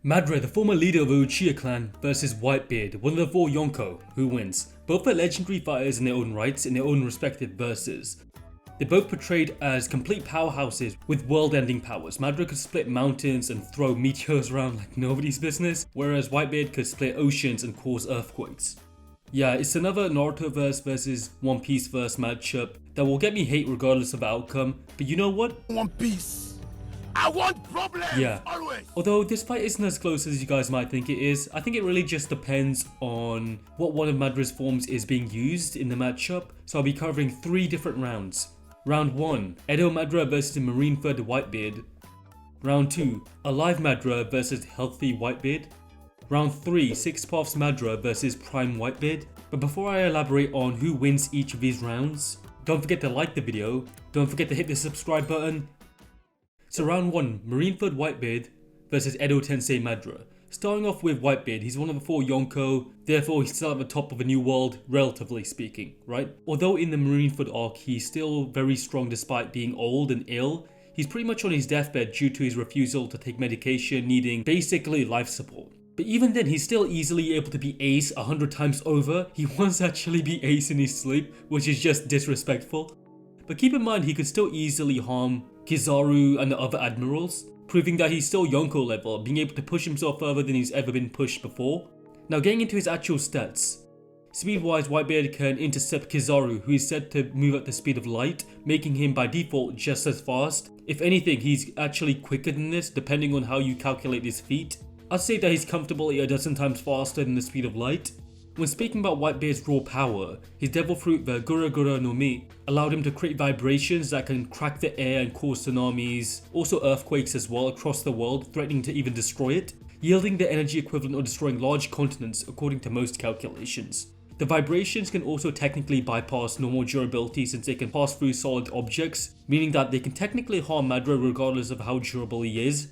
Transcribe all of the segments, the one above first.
Madara, the former leader of the Uchiha Clan, versus Whitebeard, one of the four Yonko, who wins. Both are legendary fighters in their own rights, in their own respective verses. They're both portrayed as complete powerhouses with world-ending powers. Madara could split mountains and throw meteors around like nobody's business, whereas Whitebeard could split oceans and cause earthquakes. Yeah, it's another Naruto verse versus One Piece verse matchup that will get me hate regardless of the outcome, but you know what? One Piece. I want problems, yeah. Always. Although this fight isn't as close as you guys might think it is, I think it really just depends on what one of Madara's forms is being used in the matchup, so I'll be covering 3 different rounds. Round 1, Edo Madara versus Marineford Whitebeard. Round 2, Alive Madara versus Healthy Whitebeard. Round 3, Six Paths Madara versus Prime Whitebeard. But before I elaborate on who wins each of these rounds, don't forget to like the video, don't forget to hit the subscribe button. So round 1, Marineford Whitebeard versus Edo Tensei Madara. Starting off with Whitebeard, he's one of the 4 Yonko, therefore he's still at the top of a new world, relatively speaking, right? Although in the Marineford arc he's still very strong despite being old and ill, he's pretty much on his deathbed due to his refusal to take medication, needing basically life support. But even then, he's still easily able to be Ace 100 times over. He once actually be Ace in his sleep, which is just disrespectful. But keep in mind, he could still easily harm Kizaru and the other admirals, proving that he's still Yonko level, being able to push himself further than he's ever been pushed before. Now getting into his actual stats. Speed-wise, Whitebeard can intercept Kizaru, who is said to move at the speed of light, making him by default just as fast. If anything, he's actually quicker than this, depending on how you calculate his feet. I'd say that he's comfortably a dozen times faster than the speed of light. When speaking about Whitebeard's raw power, his devil fruit, the Gura Gura no Mi, allowed him to create vibrations that can crack the air and cause tsunamis, also earthquakes as well across the world, threatening to even destroy it, yielding the energy equivalent of destroying large continents according to most calculations. The vibrations can also technically bypass normal durability since they can pass through solid objects, meaning that they can technically harm Madara regardless of how durable he is.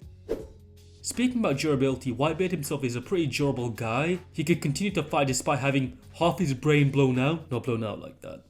Speaking about durability, Whitebeard himself is a pretty durable guy. He could continue to fight despite having half his brain blown out. Not blown out like that.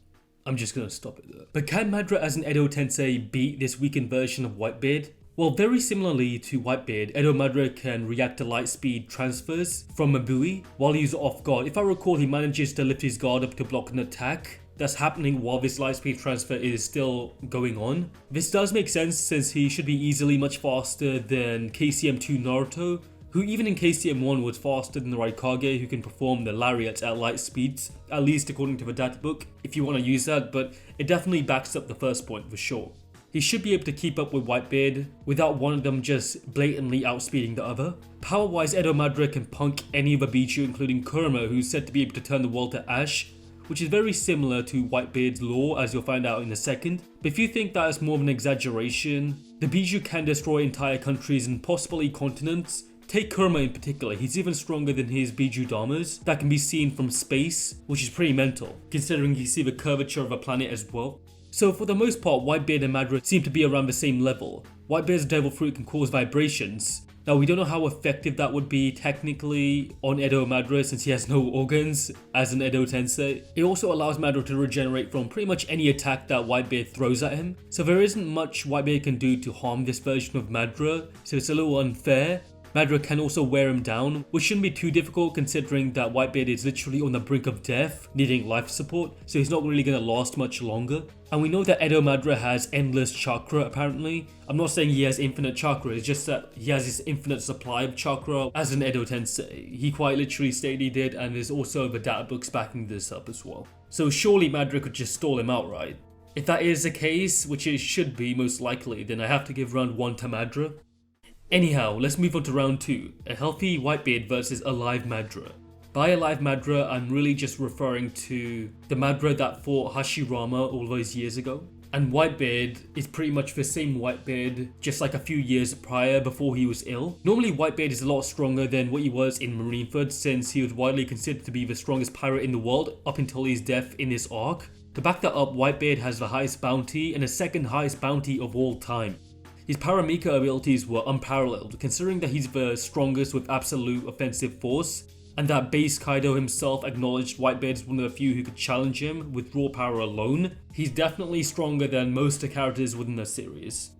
I'm just gonna stop it there. But can Madara as an Edo Tensei beat this weakened version of Whitebeard? Well, very similarly to Whitebeard, Edo Madara can react to light speed transfers from a buoy while he's off guard. If I recall, he manages to lift his guard up to block an attack that's happening while this lightspeed transfer is still going on. This does make sense since he should be easily much faster than KCM2 Naruto, who even in KCM1 was faster than the Raikage, who can perform the lariats at light speeds, at least according to the data book, if you want to use that, but it definitely backs up the first point for sure. He should be able to keep up with Whitebeard without one of them just blatantly outspeeding the other. Power-wise, Edo Madara can punk any of the Biju, including Kurama, who's said to be able to turn the world to ash, which is very similar to Whitebeard's lore, as you'll find out in a second. But if you think that is more of an exaggeration, the Biju can destroy entire countries and possibly continents. Take Kurama in particular, he's even stronger than his Biju Damas that can be seen from space, which is pretty mental, considering you see the curvature of a planet as well. So for the most part, Whitebeard and Madara seem to be around the same level. Whitebeard's devil fruit can cause vibrations. Now we don't know how effective that would be technically on Edo Madara since he has no organs as an Edo Tensei. It also allows Madara to regenerate from pretty much any attack that Whitebeard throws at him. So there isn't much Whitebeard can do to harm this version of Madara, so it's a little unfair. Madara can also wear him down, which shouldn't be too difficult considering that Whitebeard is literally on the brink of death, needing life support, so he's not really going to last much longer. And we know that Edo Madara has endless chakra apparently. I'm not saying he has infinite chakra, it's just that he has this infinite supply of chakra as an Edo Tensei. He quite literally stated he did, and there's also the data books backing this up as well. So surely Madara could just stall him outright. If that is the case, which it should be most likely, then I have to give round 1 to Madara. Anyhow, let's move on to round 2, a healthy Whitebeard versus alive Madara. By alive Madara, I'm really just referring to the Madara that fought Hashirama all those years ago. And Whitebeard is pretty much the same Whitebeard, just like a few years prior before he was ill. Normally Whitebeard is a lot stronger than what he was in Marineford since he was widely considered to be the strongest pirate in the world up until his death in this arc. To back that up, Whitebeard has the highest bounty and the second highest bounty of all time. His Paramika abilities were unparalleled, considering that he's the strongest with absolute offensive force, and that Base Kaido himself acknowledged Whitebeard as one of the few who could challenge him with raw power alone. He's definitely stronger than most of the characters within the series.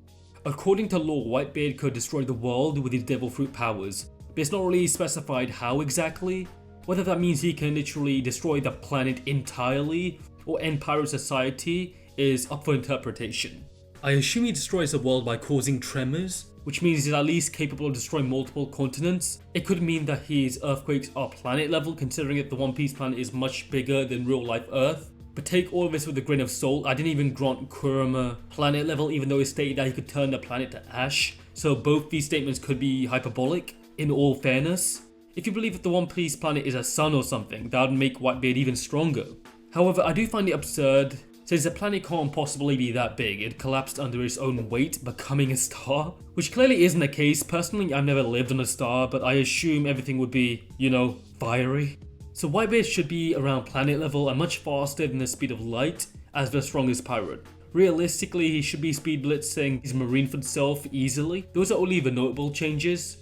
According to lore, Whitebeard could destroy the world with his devil fruit powers, but it's not really specified how exactly. Whether that means he can literally destroy the planet entirely or end pirate society is up for interpretation. I assume he destroys the world by causing tremors, which means he's at least capable of destroying multiple continents. It could mean that his earthquakes are planet level, considering that the One Piece planet is much bigger than real life Earth. But take all of this with a grain of salt. I didn't even grant Kurama planet level, even though it stated that he could turn the planet to ash. So both these statements could be hyperbolic, in all fairness. If you believe that the One Piece planet is a sun or something, that would make Whitebeard even stronger. However, I do find it absurd, since the planet can't possibly be that big. It collapsed under its own weight, becoming a star. Which clearly isn't the case. Personally, I've never lived on a star, but I assume everything would be, fiery. So Whitebeard should be around planet level and much faster than the speed of light as the strongest pirate. Realistically, he should be speed blitzing his Marineford self easily. Those are only the notable changes.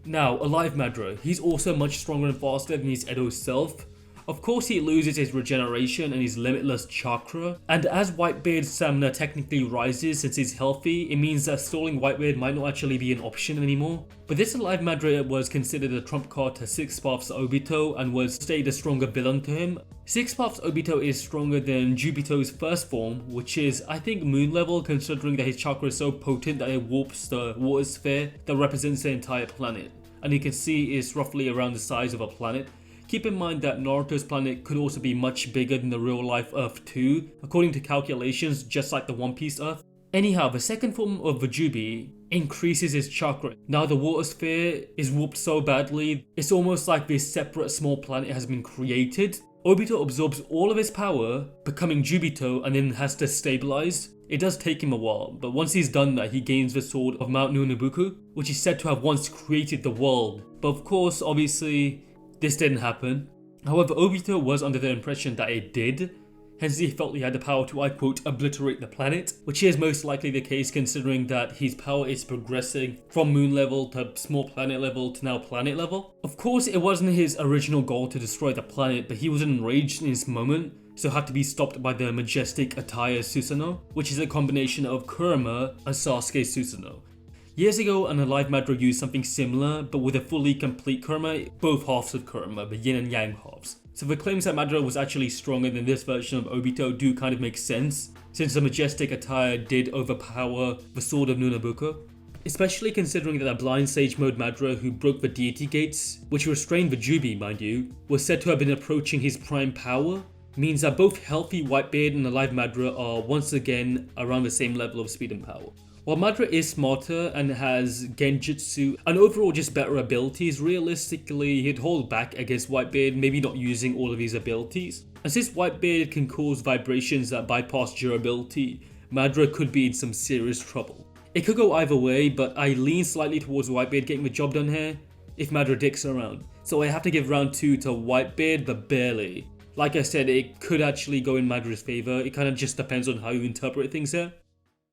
Now, Alive Madara, he's also much stronger and faster than his Edo self. Of course, he loses his regeneration and his limitless chakra, and as Whitebeard's stamina technically rises since he's healthy, it means that stalling Whitebeard might not actually be an option anymore. But this Alive Madara was considered a trump card to Six Paths Obito and was stated a stronger villain to him. Six Paths Obito is stronger than Jubito's first form, which is I think moon level, considering that his chakra is so potent that it warps the water sphere that represents the entire planet. And you can see it's roughly around the size of a planet. Keep in mind that Naruto's planet could also be much bigger than the real life Earth too, according to calculations, just like the One Piece Earth. Anyhow, the second form of Vajubi increases his chakra. Now the water sphere is warped so badly, it's almost like this separate small planet has been created. Obito absorbs all of his power, becoming Jubito, and then has to stabilize. It does take him a while, but once he's done that, he gains the sword of Mount Nunabuku, which is said to have once created the world. But of course, obviously, this didn't happen. However, Obito was under the impression that it did, hence he felt he had the power to, I quote, obliterate the planet, which is most likely the case considering that his power is progressing from moon level to small planet level to now planet level. Of course, it wasn't his original goal to destroy the planet, but he was enraged in this moment, so had to be stopped by the majestic attire Susanoo, which is a combination of Kurama and Sasuke Susanoo. Years ago, an Alive Madara used something similar, but with a fully complete Kurama, both halves of Kurama, the yin and yang halves. So the claims that Madara was actually stronger than this version of Obito do kind of make sense, since the majestic attire did overpower the sword of Nunabuku. Especially considering that the blind sage mode Madara who broke the deity gates, which restrained the Jubi mind you, was said to have been approaching his prime power, means that both healthy Whitebeard and Alive Madara are once again around the same level of speed and power. While Madara is smarter and has genjutsu and overall just better abilities, realistically he'd hold back against Whitebeard, maybe not using all of his abilities. And since Whitebeard can cause vibrations that bypass durability, Madara could be in some serious trouble. It could go either way, but I lean slightly towards Whitebeard getting the job done here, if Madara dicks around. So I have to give round 2 to Whitebeard, but barely. Like I said, it could actually go in Madara's favour, it kind of just depends on how you interpret things here.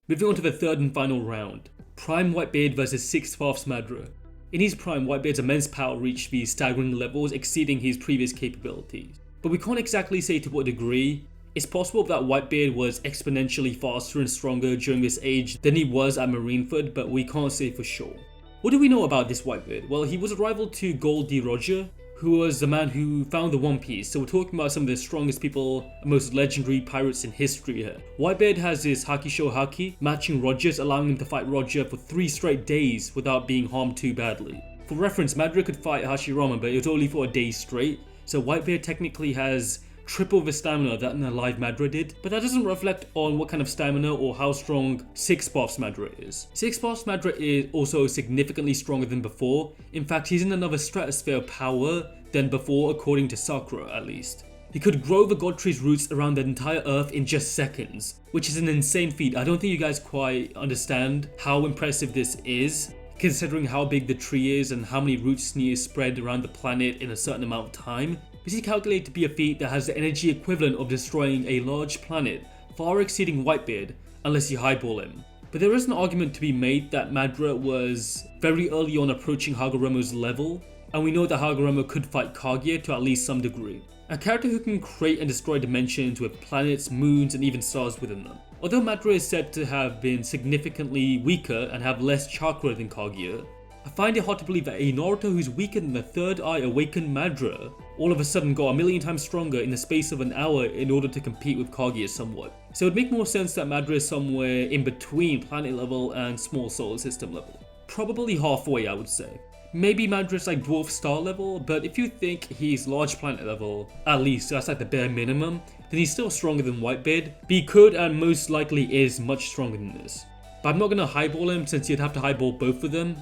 Moving on to the third and final round, Prime Whitebeard vs Six Paths Madara. In his prime, Whitebeard's immense power reached these staggering levels, exceeding his previous capabilities. But we can't exactly say to what degree. It's possible that Whitebeard was exponentially faster and stronger during this age than he was at Marineford, but we can't say for sure. What do we know about this Whitebeard? Well, he was a rival to Gold D. Roger, who was the man who found the One Piece, so we're talking about some of the strongest people and most legendary pirates in history here. Whitebeard has his Hakisho Haki, matching Roger's, allowing him to fight Roger for 3 straight days without being harmed too badly. For reference, Madara could fight Hashirama, but it was only for a day straight, so Whitebeard technically has triple the stamina that an Alive Madara did, but that doesn't reflect on what kind of stamina or how strong Six Paths Madara is. Six Paths Madara is also significantly stronger than before. In fact, he's in another stratosphere of power than before, according to Sakura at least. He could grow the God Tree's roots around the entire earth in just seconds, which is an insane feat. I don't think you guys quite understand how impressive this is, considering how big the tree is and how many roots he is spread around the planet in a certain amount of time. This is calculated to be a feat that has the energy equivalent of destroying a large planet, far exceeding Whitebeard, unless you highball him. But there is an argument to be made that Madara was very early on approaching Hagoromo's level, and we know that Hagoromo could fight Kaguya to at least some degree. A character who can create and destroy dimensions with planets, moons, and even stars within them. Although Madara is said to have been significantly weaker and have less chakra than Kaguya, I find it hard to believe that a Naruto who's weaker than the third eye awakened Madara all of a sudden got a million times stronger in the space of an hour in order to compete with Kaguya somewhat. So it would make more sense that Madara is somewhere in between planet level and small solar system level. Probably halfway, I would say. Maybe Madara's like dwarf star level, but if you think he's large planet level, at least, so that's like the bare minimum, then he's still stronger than Whitebeard. But he could and most likely is much stronger than this. But I'm not gonna highball him since you'd have to highball both of them.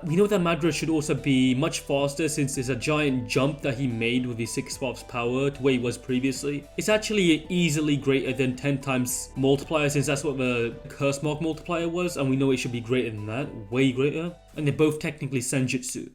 We know that Madara should also be much faster since there's a giant jump that he made with his 6 sparks power to where he was previously. It's actually easily greater than 10 times multiplier since that's what the curse mark multiplier was, and we know it should be greater than that, way greater. And they're both technically senjutsu.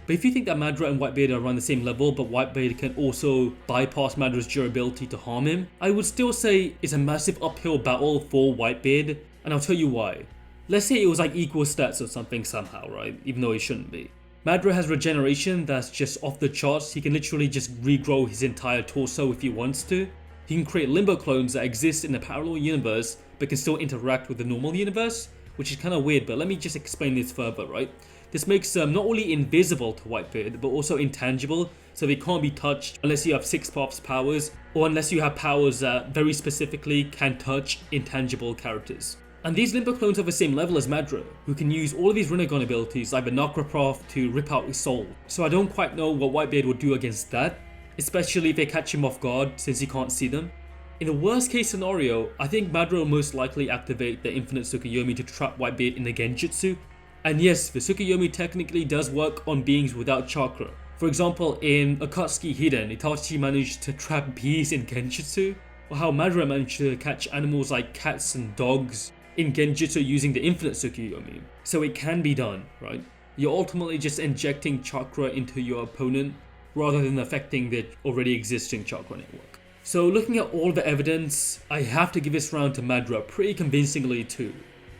But if you think that Madara and Whitebeard are around the same level, but Whitebeard can also bypass Madara's durability to harm him, I would still say it's a massive uphill battle for Whitebeard, and I'll tell you why. Let's say it was like equal stats or something somehow, right? Even though it shouldn't be. Madara has regeneration that's just off the charts. He can literally just regrow his entire torso if he wants to. He can create limbo clones that exist in a parallel universe but can still interact with the normal universe, which is kind of weird, but let me just explain this further, right? This makes them not only invisible to Whitebeard, but also intangible, so they can't be touched unless you have 6 paths powers, or unless you have powers that very specifically can touch intangible characters. And these limbo clones are the same level as Madara, who can use all of his Rinnegan abilities like the Nakra Path to rip out his soul. So I don't quite know what Whitebeard would do against that, especially if they catch him off guard since he can't see them. In the worst case scenario, I think Madara will most likely activate the Infinite Tsukuyomi to trap Whitebeard in the Genjutsu. And yes, the Tsukuyomi technically does work on beings without chakra. For example, in Akatsuki Hiden, Itachi managed to trap bees in Genjutsu, or how Madara managed to catch animals like cats and dogs in Genjutsu using the Infinite Tsukuyomi. So it can be done, right? You're ultimately just injecting chakra into your opponent rather than affecting the already existing chakra network. So looking at all the evidence, I have to give this round to Madara pretty convincingly too.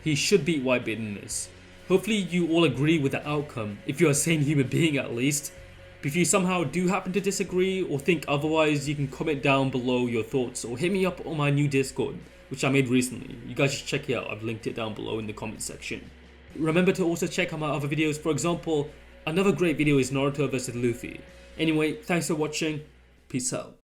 He should beat Whitebeard in this. Hopefully you all agree with the outcome, if you're a sane human being at least. But if you somehow do happen to disagree or think otherwise, you can comment down below your thoughts or hit me up on my new Discord, which I made recently. You guys should check it out, I've linked it down below in the comment section. Remember to also check out my other videos. For example, another great video is Naruto vs Luffy. Anyway, thanks for watching, peace out.